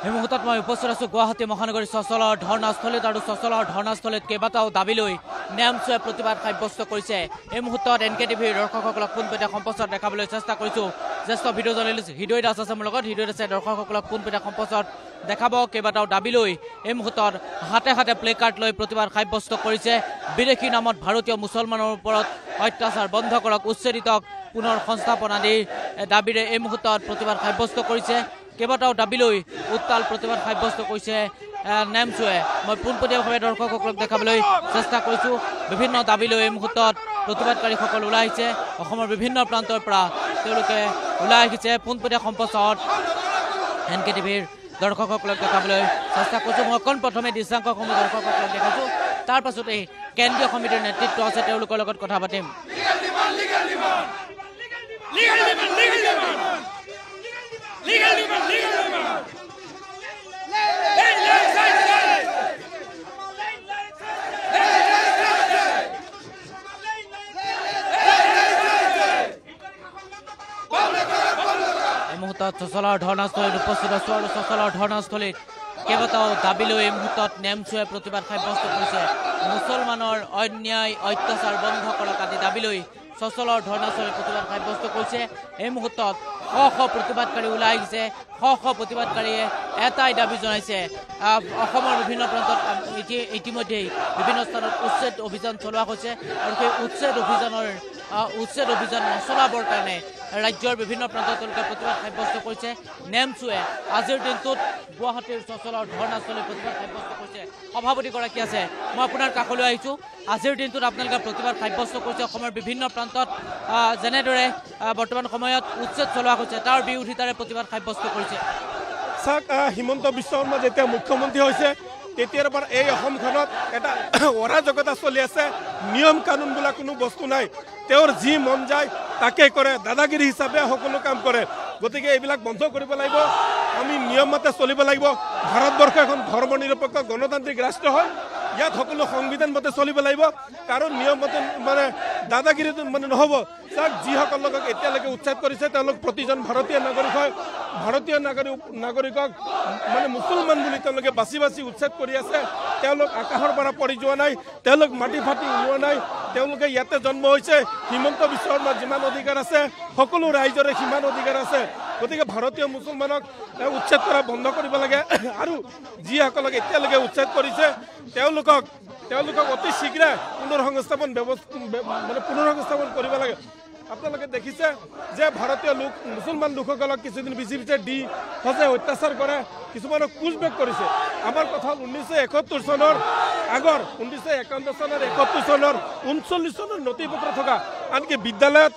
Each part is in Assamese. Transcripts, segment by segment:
এই মুহূৰ্তত মই উপস্থিত আছোঁ গুৱাহাটী মহানগৰী চচলৰ ধৰ্ণাস্থলীত আৰু চচলৰ ধৰ্ণাস্থলীত কেইবাটাও দাবী লৈ নেমচুৱে প্ৰতিবাদ সাব্যস্ত কৰিছে। এই মুহূৰ্তত NKTVৰ দৰ্শকসকলক পোনপটীয়া সম্প্ৰচাৰ দেখাবলৈ চেষ্টা কৰিছোঁ। জ্যেষ্ঠ ভিডিঅ' জাৰ্নেলিষ্ট হৃদয় দাস আছে মোৰ লগত। হৃদয় দাসে দৰ্শকসকলক পোনপটীয়া সম্প্ৰচাৰ দেখাব। কেইবাটাও দাবী লৈ এই মুহূৰ্তত হাতে হাতে প্লে কাৰ্ড লৈ প্ৰতিবাদ সাব্যস্ত কৰিছে। বিদেশী নামত ভাৰতীয় মুছলমানৰ ওপৰত অত্যাচাৰ বন্ধ কৰক, উচ্ছেদিতক পুনৰ সংস্থাপন আদিৰ দাবীৰে এই মুহূৰ্তত প্ৰতিবাদ সাব্যস্ত কৰিছে। কেইবাটাও দাবী লৈ উত্তাল প্ৰতিবাদ সাব্যস্ত কৰিছে নেমচুৱে। মই পোনপটীয়াভাৱে দৰ্শকসকলক দেখাবলৈ চেষ্টা কৰিছোঁ। বিভিন্ন দাবী লৈ এই মুহূৰ্তত প্ৰতিবাদকাৰীসকল ওলাই আহিছে। অসমৰ বিভিন্ন প্ৰান্তৰ পৰা তেওঁলোকে ওলাই আহিছে। পোনপটীয়া সম্প্ৰচাৰত NKTVৰ দৰ্শকসকলক দেখাবলৈ চেষ্টা কৰিছোঁ। মই প্ৰথমে দৃশ্যাংকসমূহ দৰ্শকসকলক দেখাইছোঁ, তাৰ পাছতেই কেন্দ্ৰীয় সমিতিৰ নেতৃত্ব আছে, তেওঁলোকৰ লগত কথা পাতিম। এই মুহূৰ্তত চচলৰ ধৰ্ণাস্থলীত উপস্থিত আছোঁ আৰু চচলৰ ধৰ্ণাস্থলীত কেইবাটাও দাবী লৈ এই মুহূৰ্তত নেমচুৱে প্ৰতিবাদ সাব্যস্ত কৰিছে। মুছলমানৰ অন্যায় অত্যাচাৰ বন্ধ কৰক আদি দাবী লৈ চচলৰ ধৰ্ণাস্থলীত প্ৰতিবাদ সাব্যস্ত কৰিছে। এই মুহূৰ্তত শ প্ৰতিবাদকাৰী ওলাই আহিছে। শ প্ৰতিবাদকাৰীয়ে এটাই দাবী জনাইছে, অসমৰ বিভিন্ন প্ৰান্তত ইতিমধ্যেই বিভিন্ন স্থানত উচ্ছেদ অভিযান চলোৱা হৈছে আৰু সেই উচ্ছেদ অভিযান নচলাবৰ কাৰণে ৰাজ্যৰ বিভিন্ন প্ৰান্তত তেওঁলোকে প্ৰতিবাদ সাব্যস্ত কৰিছে। নেমচুৱে আজিৰ দিনটোত গুৱাহাটীৰ চচলৰ ধৰ্ণাস্থলীত প্ৰতিবাদ সাব্যস্ত কৰিছে। সভাপতিগৰাকী আছে, মই আপোনাৰ কাষলৈ আহিছোঁ। আজিৰ দিনটোত আপোনালোকে প্ৰতিবাদ সাব্যস্ত কৰিছে। অসমৰ বিভিন্ন প্ৰান্তত যেনেদৰে বৰ্তমান সময়ত উচ্ছেদ চলোৱা হৈছে তাৰ বিৰোধিতাৰে প্ৰতিবাদ সাব্যস্ত কৰিছে। চাওক, হিমন্ত বিশ্ব শৰ্মা যেতিয়া মুখ্যমন্ত্ৰী হৈছে তেতিয়াৰ পৰা এই অসমখনত এটা অৰাজকতা চলি আছে। নিয়ম কানুন বোলা কোনো বস্তু নাই। তেওঁৰ যি মন যায় তাকে কৰে, দাদাগিৰি হিচাপে সকলো কাম কৰে। গতিকে এইবিলাক বন্ধ কৰিব লাগিব। আমি নিয়ম মতে চলিব লাগিব। ভাৰতবৰ্ষ এখন ধৰ্ম নিৰপেক্ষ গণতান্ত্ৰিক ৰাষ্ট্ৰ হয়। ইয়াত সকলো সংবিধান মতে চলিব লাগিব। কাৰণ নিয়ম মতে দাদাগিৰি নহ'ব। চাওক, যিসকলক এতিয়ালৈকে উচ্ছেদ কৰিছে তেওঁলোক প্ৰতিজন ভাৰতীয় নাগৰিক হয়। ভাৰতীয় নাগৰিকক মুছলমান বুলি তেওঁলোকে বাছি বাছি উচ্ছেদ কৰি আছে। তেওঁলোক আকাশৰ পৰা পৰি যোৱা নাই, তেওঁলোক মাটি ফাটি ওলোৱা নাই। তেওঁলোকে ইয়াতে জন্ম হৈছে। হিমন্ত বিশ্ব শৰ্মাৰ যিমান অধিকাৰ আছে সকলো ৰাইজৰে সিমান অধিকাৰ আছে। গতিকে ভাৰতীয় মুছলমানক উচ্ছেদ কৰা বন্ধ কৰিব লাগে। আৰু যিসকলক এতিয়ালৈকে উচ্ছেদ কৰিছে তেওঁলোকক অতি শীঘ্ৰে পুনৰ সংস্থাপন কৰিব লাগে। আপোনালোকে দেখিছে যে ভাৰতীয় মুছলমান লোকসকলক কিছুদিন পিছে দি সঁচাই অত্যাচাৰ কৰে, কিছুমানক পুছবেক কৰিছে। আমাৰ কথা 1971 চনৰ আগৰ 1951 চনৰ 71 চনৰ 39 চনৰ নথি পত্ৰ থকা, আনকি বিদ্যালয়ত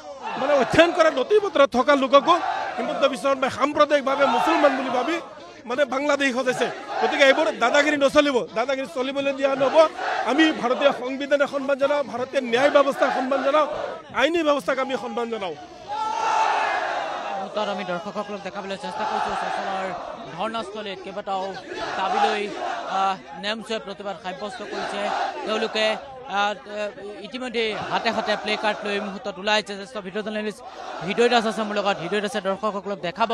অধ্যয়ন কৰা নথি পত্ৰ থকা লোককো হিমন্ত বিশ্ব শৰ্মাই সাম্প্ৰদায়িকভাৱে মুছলমান বুলি ভাবি বাংলাদেশ সজাইছে। গতিকে এইবোৰ দাদাগিৰি নচলিব, দাদাগিৰি চলিবলৈ দিয়া নহ'ব। আমি ভাৰতীয় সংবিধানক সন্মান জনাওঁ, ভাৰতীয় ন্যায় ব্যৱস্থাক সন্মান জনাওঁ, আইনী ব্যৱস্থাক আমি সন্মান জনাওঁ। আমি দৰ্শকসকলক দেখাবলৈ চেষ্টা কৰিছোঁ। চচলৰ ধৰ্ণাস্থলীত কেইবাটাও দাবী লৈ নেমচুৱে প্ৰতিবাদ সাব্যস্ত কৰিছে। তেওঁলোকে ইতিমধ্যে হাতে হাতে প্লে কাৰ্ড লৈ মুহূৰ্তত ওলাই আহিছে। জ্যেষ্ঠ ভিডিঅ' জাৰ্নেলিষ্ট হৃদয় দাস আছে মোৰ লগত। হৃদয় দাসে দৰ্শকসকলক দেখাব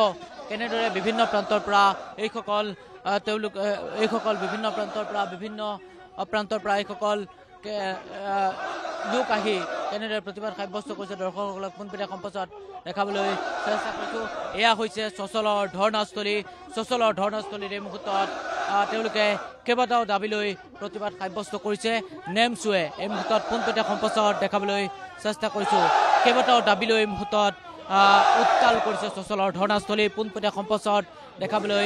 কেনেদৰে বিভিন্ন প্ৰান্তৰ পৰা এইসকল বিভিন্ন প্ৰান্তৰ পৰা এইসকল লোক আহি কেনেদৰে প্ৰতিবাদ সাব্যস্ত কৰিছে। দৰ্শকসকলক পোনপটীয়া সম্প্ৰচাৰত দেখাবলৈ চেষ্টা কৰিছোঁ। এয়া হৈছে চচলৰ ধৰ্ণাস্থলী। চচলৰ ধৰ্ণাস্থলীত এই মুহূৰ্তত তেওঁলোকে কেইবাটাও দাবী লৈ প্ৰতিবাদ সাব্যস্ত কৰিছে। নেমচুৱে এই মুহূৰ্তত পোনপটীয়া সম্প্ৰচাৰত দেখাবলৈ চেষ্টা কৰিছোঁ। কেইবাটাও দাবী লৈ এই মুহূৰ্তত উত্তাল কৰিছে চচলৰ ধৰ্ণাস্থলী। পোনপটীয়া সম্প্ৰচাৰত দেখাবলৈ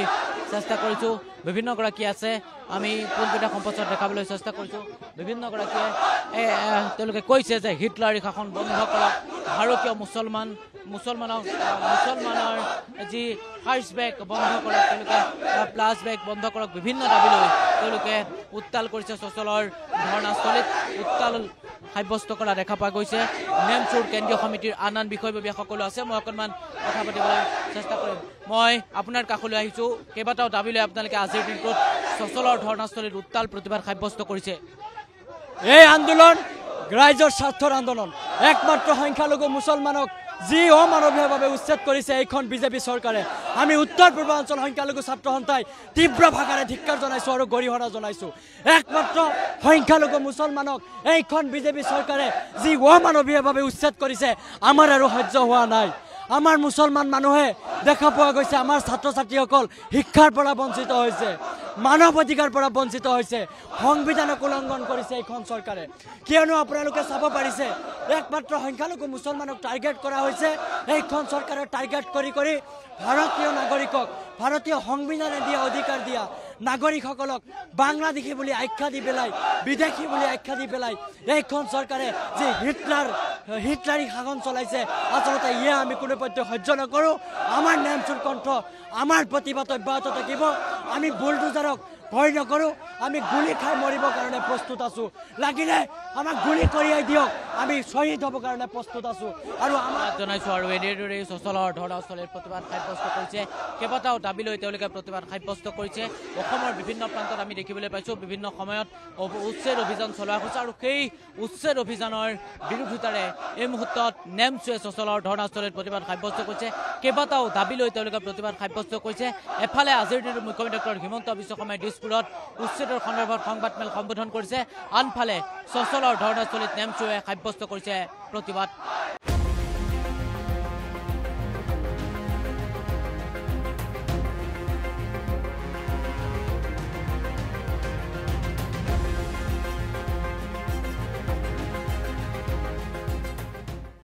চেষ্টা কৰিছোঁ। বিভিন্নগৰাকী আছে, আমি পোনপটীয়া সম্প্ৰচাৰত দেখাবলৈ চেষ্টা কৰিছোঁ। বিভিন্নগৰাকীয়ে তেওঁলোকে কৈছে যে হিটলাৰী শাসন বন্ধ কৰক, ভাৰতীয় মুছলমানৰ যি ফাৰ্ষ্ট বেগ বন্ধ কৰক, তেওঁলোকে প্লাছ বেগ বন্ধ কৰক, বিভিন্ন দাবী লৈ তেওঁলোকে উত্তাল কৰিছে। চচলৰ ধৰ্ণাস্থলীত উত্তাল সাব্যস্ত কৰা দেখা পোৱা গৈছে। নেমচুৰ কেন্দ্ৰীয় সমিতিৰ আন বিষয়ববীয়া সকলো আছে, মই অকণমান কথা পাতিবলৈ চেষ্টা কৰিম। মই আপোনাৰ কাষলৈ আহিছোঁ। কেইবাটাও দাবী লৈ আপোনালোকে আজিৰ দিনটোত চচলৰ ধৰ্ণাস্থলীত উত্তাল প্ৰতিবাদ সাব্যস্ত কৰিছে। এই আন্দোলন ৰাইজৰ স্বাৰ্থৰ আন্দোলন। একমাত্ৰ সংখ্যালঘু মুছলমানক যি অমানৱীয়ভাৱে উচ্ছেদ কৰিছে এইখন বিজেপি চৰকাৰে আমি উত্তৰ পূৰ্বাঞ্চল সংখ্যালঘু ছাত্ৰ সন্থাই তীব্ৰ ভাষাৰে ধিক্কাৰ জনাইছোঁ আৰু গৰিহণা জনাইছোঁ একমাত্ৰ সংখ্যালঘু মুছলমানক এইখন বিজেপি চৰকাৰে যি অমানৱীয়ভাৱে উচ্ছেদ কৰিছে আমাৰ আৰু সহ্য হোৱা নাই আমাৰ মুছলমান মানুহে দেখা পোৱা গৈছে আমাৰ ছাত্ৰ ছাত্ৰীসকল শিক্ষাৰ পৰা বঞ্চিত হৈছে মানৱ অধিকাৰ পৰা বঞ্চিত হৈছে সংবিধানক উলংঘন কৰিছে এইখন চৰকাৰে কিয়নো আপোনালোকে চাব পাৰিছে একমাত্ৰ সংখ্যালঘু মুছলমানক টাৰ্গেট কৰা হৈছে এইখন চৰকাৰে টাৰ্গেট কৰি কৰি ভাৰতীয় নাগৰিকক ভাৰতীয় সংবিধানে দিয়া অধিকাৰ দিয়া নাগৰিকসকলক বাংলাদেশী বুলি আখ্যা দি পেলাই বিদেশী বুলি আখ্যা দি পেলাই এইখন চৰকাৰে যি হিটলাৰী শাসন চলাইছে আচলতে ইয়ে আমি কোনো পধ্যে সহ্য নকৰোঁ আমাৰ নেমচুৰ কণ্ঠ আমাৰ প্ৰতিবাদ অব্যাহত থাকিব আমি বুলডোজাৰক ভয় নকৰোঁ আমি গুলি খাই মৰিবৰ কাৰণে প্ৰস্তুত আছোঁ লাগিলে আমাক গুলি কঢ়িয়াই দিয়ক আমি শ্বহীদ হ'বৰ কাৰণে প্ৰস্তুত আছোঁ আৰু আমাৰ জনাইছোঁ আৰু এনেদৰে চচলৰ ধৰ্ণাস্থলীৰ প্ৰতিবাদ সাব্যস্ত কৰিছে কেইবাটাও দাবী লৈ তেওঁলোকে প্ৰতিবাদ সাব্যস্ত কৰিছে অসমৰ বিভিন্ন প্ৰান্তত আমি দেখিবলৈ পাইছোঁ বিভিন্ন সময়ত উচ্ছেদ অভিযান চলোৱা হৈছে আৰু সেই উচ্ছেদ অভিযানৰ বিৰোধিতাৰে এই মুহূৰ্তত নেমচুৱে চচলৰ ধৰ্ণাস্থলীত প্ৰতিবাদ সাব্যস্ত কৰিছে কেইবাটাও দাবী লৈ তেওঁলোকে প্ৰতিবাদ সাব্যস্ত কৰিছে এফালে আজিৰ দিনত মুখ্যমন্ত্ৰী ডক্টৰ হিমন্ত বিশ্ব শৰ্মাই দিছপুৰত উচ্ছেদৰ সন্দৰ্ভত সংবাদমেল সম্বোধন কৰিছে আনফালে চচলৰ ধৰ্ণাস্থলীত নেমচুৱে সাব্যস্ত কৰিছে প্ৰতিবাদ